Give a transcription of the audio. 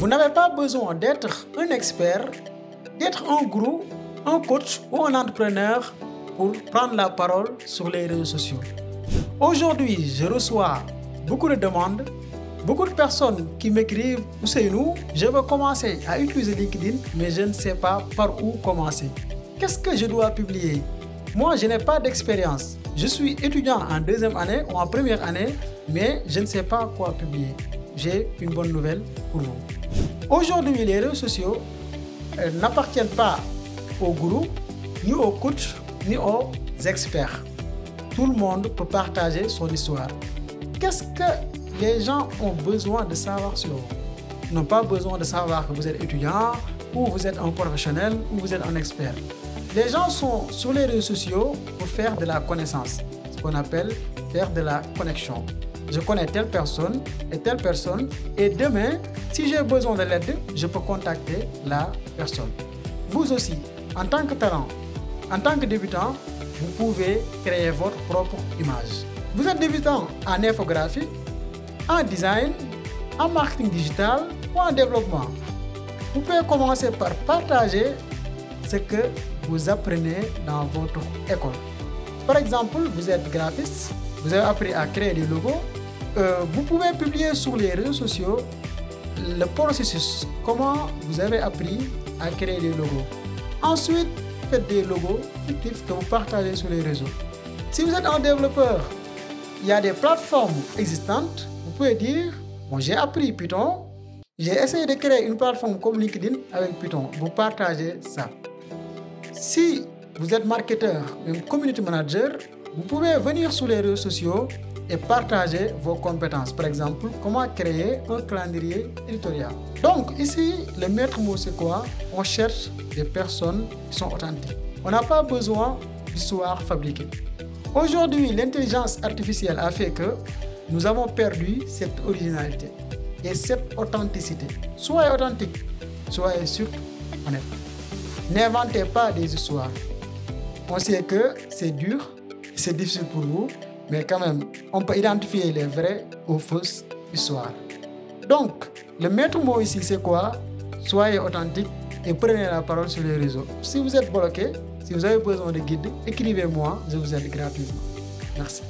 Vous n'avez pas besoin d'être un expert, d'être un gourou, un coach ou un entrepreneur pour prendre la parole sur les réseaux sociaux. Aujourd'hui, je reçois beaucoup de demandes, beaucoup de personnes qui m'écrivent « Ousseynou, je veux commencer à utiliser LinkedIn, mais je ne sais pas par où commencer. Qu'est-ce que je dois publier ?» Moi, je n'ai pas d'expérience. Je suis étudiant en deuxième année ou en première année, mais je ne sais pas quoi publier. J'ai une bonne nouvelle pour vous. Aujourd'hui, les réseaux sociaux n'appartiennent pas aux gourous, ni aux coachs, ni aux experts. Tout le monde peut partager son histoire. Qu'est-ce que les gens ont besoin de savoir sur vous? Ils n'ont pas besoin de savoir que vous êtes étudiant, ou vous êtes un professionnel, ou vous être un expert. Les gens sont sur les réseaux sociaux pour faire de la connaissance, ce qu'on appelle faire de la connexion. Je connais telle personne, et demain, si j'ai besoin de l'aide, je peux contacter la personne. Vous aussi, en tant que talent, en tant que débutant, vous pouvez créer votre propre image. Vous êtes débutant en infographie, en design, en marketing digital ou en développement. Vous pouvez commencer par partager ce que vous apprenez dans votre école. Par exemple, vous êtes graphiste, vous avez appris à créer des logos. Vous pouvez publier sur les réseaux sociaux le processus, comment vous avez appris à créer des logos. Ensuite, faites des logos fictifs que vous partagez sur les réseaux. Si vous êtes un développeur, il y a des plateformes existantes. Vous pouvez dire, bon, j'ai appris Python, j'ai essayé de créer une plateforme comme LinkedIn avec Python. Vous partagez ça. Si vous êtes marketeur, même community manager, vous pouvez venir sur les réseaux sociaux et partager vos compétences. Par exemple, comment créer un calendrier éditorial. Donc ici, le maître mot c'est quoi? On cherche des personnes qui sont authentiques. On n'a pas besoin d'histoires fabriquées. Aujourd'hui, l'intelligence artificielle a fait que nous avons perdu cette originalité et cette authenticité. Soyez authentique, soyez surtout honnête. N'inventez pas des histoires. On sait que c'est dur, c'est difficile pour vous, mais quand même, on peut identifier les vraies ou fausses histoires. Donc, le maître mot ici, c'est quoi? Soyez authentique et prenez la parole sur les réseaux. Si vous êtes bloqué, si vous avez besoin de guide, écrivez-moi, je vous aide gratuitement. Merci.